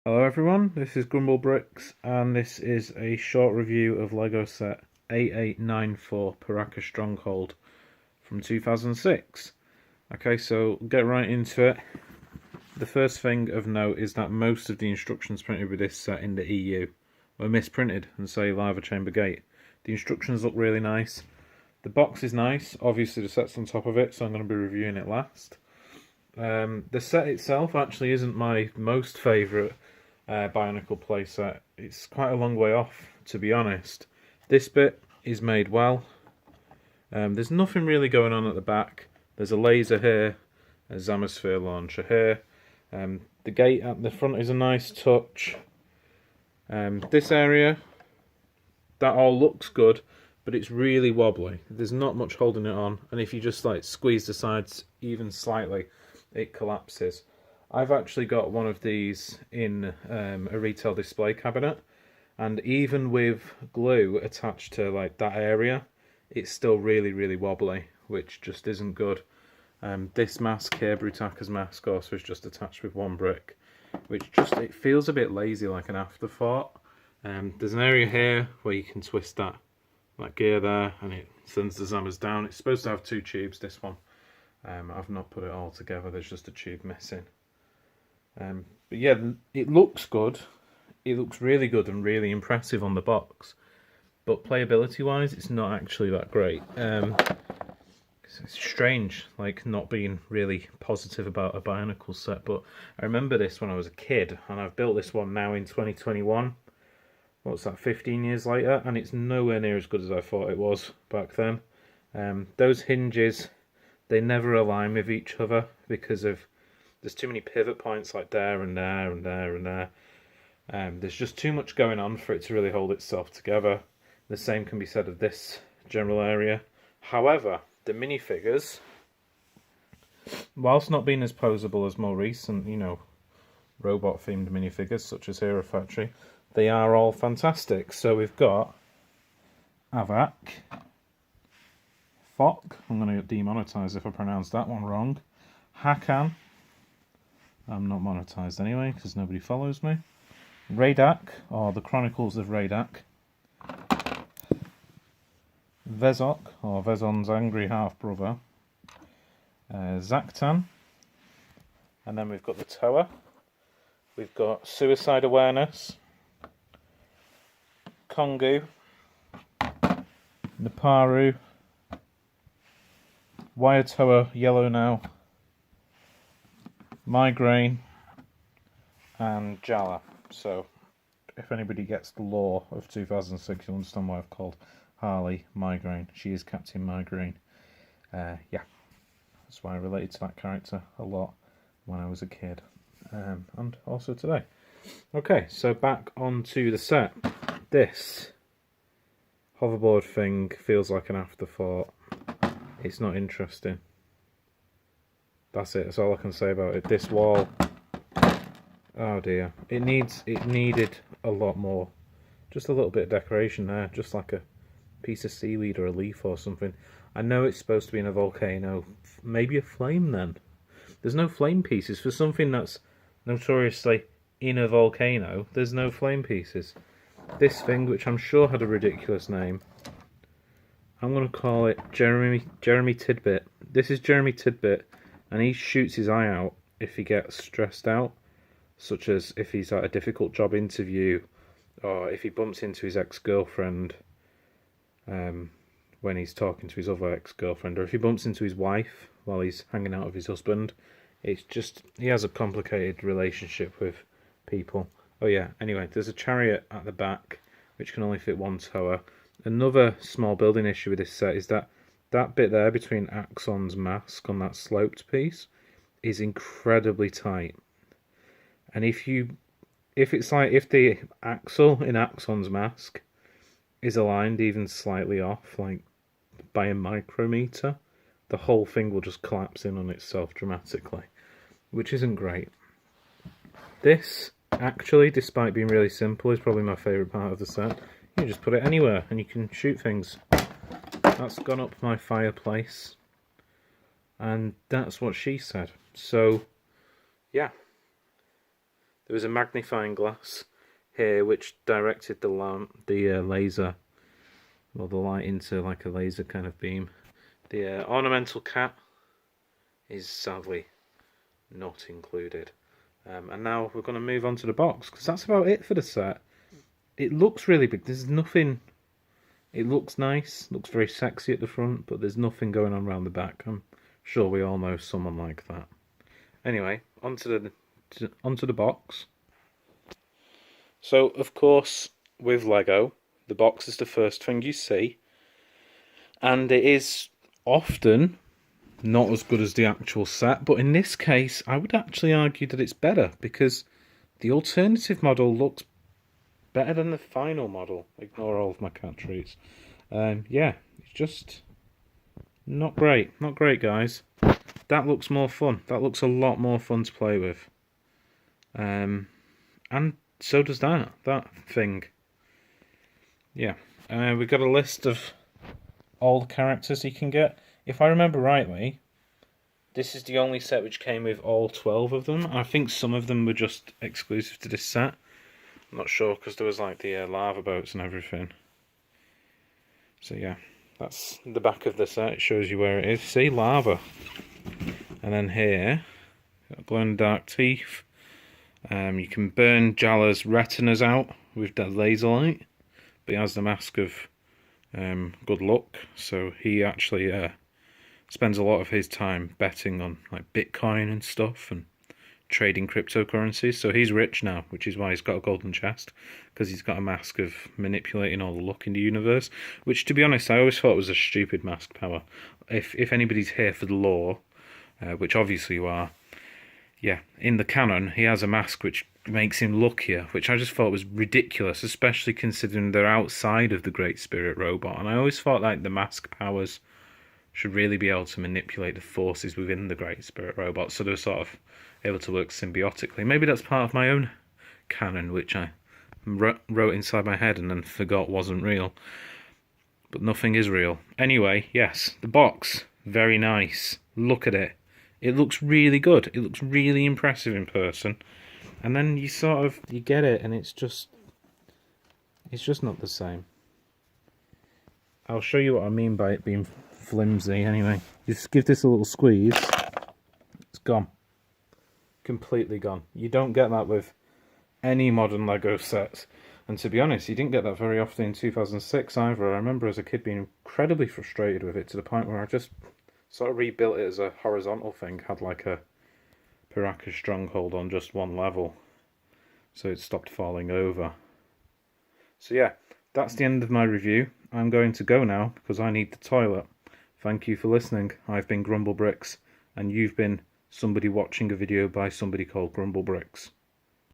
Hello everyone, this is Grumble Bricks and this is a short review of Lego set 8894 Paraka Stronghold from 2006. Okay, so get right into it. The first thing of note is that most of the instructions printed with this set in the EU were misprinted and say Lava Chamber Gate. The instructions look really nice. The box is nice, obviously the set's on top of it, so I'm going to be reviewing it last. The set itself actually isn't my most favourite Bionicle playset. It's quite a long way off, to be honest. This bit is made well. There's nothing really going on at the back. There's a laser here, a Zamasphere launcher here. The gate at the front is a nice touch. This area, that all looks good, but it's really wobbly. There's not much holding it on, and if you just like squeeze the sides even slightly, it collapses. I've actually got one of these in a retail display cabinet, and even with glue attached to like that area, it's still really wobbly, which just isn't good. This mask here, Brutaka's mask, also is just attached with one brick, which it feels a bit lazy, like an afterthought. There's an area here where you can twist that gear there, and it sends the Zammers down. It's supposed to have two tubes, this one. I've not put it all together, there's just a tube missing. But yeah, it looks good. It looks really good and really impressive on the box. But playability wise, it's not actually that great. It's strange, like not being really positive about a Bionicle set. But I remember this when I was a kid, and I've built this one now in 2021. What's that, 15 years later? And it's nowhere near as good as I thought it was back then. Those hinges, they never align with each other because of there's too many pivot points like there and there and there and there. There's just too much going on for it to really hold itself together. The same can be said of this general area. However, the minifigures, whilst not being as posable as more recent, robot-themed minifigures such as Hero Factory, they are all fantastic. So we've got Avak, Fok, I'm going to demonetize if I pronounce that one wrong, Hakan, I'm not monetized anyway because nobody follows me. Raydak, or the Chronicles of Raydak. Vezok, or Vezon's angry half-brother. Zaktan. And then we've got the Tower. We've got Suicide Awareness. Kongu. Naparu. Wire Yellow now. Migraine, and Jala. So, if anybody gets the lore of 2006, you'll understand why I've called Harley Migraine. She is Captain Migraine. Yeah, that's why I related to that character a lot when I was a kid, and also today. Okay, so back onto the set. This hoverboard thing feels like an afterthought. It's not interesting. That's it. That's all I can say about it. This wall, oh dear, it needed a lot more. Just a little bit of decoration there, just like a piece of seaweed or a leaf or something. I know it's supposed to be in a volcano. Maybe a flame then. There's no flame pieces for something that's notoriously in a volcano. There's no flame pieces. This thing, which I'm sure had a ridiculous name, I'm going to call it Jeremy Tidbit. This is Jeremy Tidbit. And he shoots his eye out if he gets stressed out, such as if he's at a difficult job interview, or if he bumps into his ex-girlfriend when he's talking to his other ex-girlfriend, or if he bumps into his wife while he's hanging out with his husband. It's just, he has a complicated relationship with people. Oh yeah, anyway, there's a chariot at the back, which can only fit one tower. Another small building issue with this set is that bit there between Axon's mask on that sloped piece is incredibly tight. And if the axle in Axon's mask is aligned even slightly off, like by a micrometer, the whole thing will just collapse in on itself dramatically, which isn't great. This, actually, despite being really simple, is probably my favourite part of the set. You can just put it anywhere and you can shoot things. That's gone up my fireplace, and that's what she said. So, yeah, there was a magnifying glass here which directed the laser, or the light, into like a laser kind of beam. The ornamental cat is sadly not included. And now we're going to move on to the box, because that's about it for the set. It looks really big. There's nothing. It looks nice, looks very sexy at the front, but there's nothing going on around the back. I'm sure we all know someone like that. Anyway, onto the box. So, of course, with Lego, the box is the first thing you see, and it is often not as good as the actual set, but in this case, I would actually argue that it's better, because the alternative model looks better than the final model. Ignore all of my cat treats. Yeah, it's just not great. Not great, guys. That looks more fun. That looks a lot more fun to play with. And so does that thing. Yeah. We've got a list of all the characters you can get. If I remember rightly, this is the only set which came with all 12 of them. I think some of them were just exclusive to this set. I'm not sure, because there was like the lava boats and everything. So yeah, that's the back of the set. It shows you where it is. See, lava. And then here, got glow-in-the-dark teeth. You can burn Jala's retinas out with that laser light. But he has the mask of good luck. So he actually spends a lot of his time betting on like Bitcoin and stuff, and trading cryptocurrencies. So he's rich now, which is why he's got a golden chest, because he's got a mask of manipulating all the luck in the universe, which, to be honest, I always thought was a stupid mask power. If anybody's here for the lore, which obviously you are, yeah, in the canon he has a mask which makes him luckier, which I just thought was ridiculous, especially considering they're outside of the Great Spirit Robot. And I always thought like the mask powers should really be able to manipulate the forces within the Great Spirit Robot, so they're sort of able to work symbiotically. Maybe that's part of my own canon, which I wrote inside my head and then forgot wasn't real. But nothing is real. Anyway, yes, the box, very nice. Look at it. It looks really good. It looks really impressive in person. And then you get it, and it's just not the same. I'll show you what I mean by it being flimsy anyway. Just give this a little squeeze. It's gone. Completely gone. You don't get that with any modern Lego sets. And to be honest, you didn't get that very often in 2006 either. I remember as a kid being incredibly frustrated with it, to the point where I just sort of rebuilt it as a horizontal thing. Had like a Piraka stronghold on just one level, so it stopped falling over. So yeah, that's the end of my review. I'm going to go now because I need the toilet. Thank you for listening. I've been Grumble Bricks, and you've been somebody watching a video by somebody called Grumble Bricks.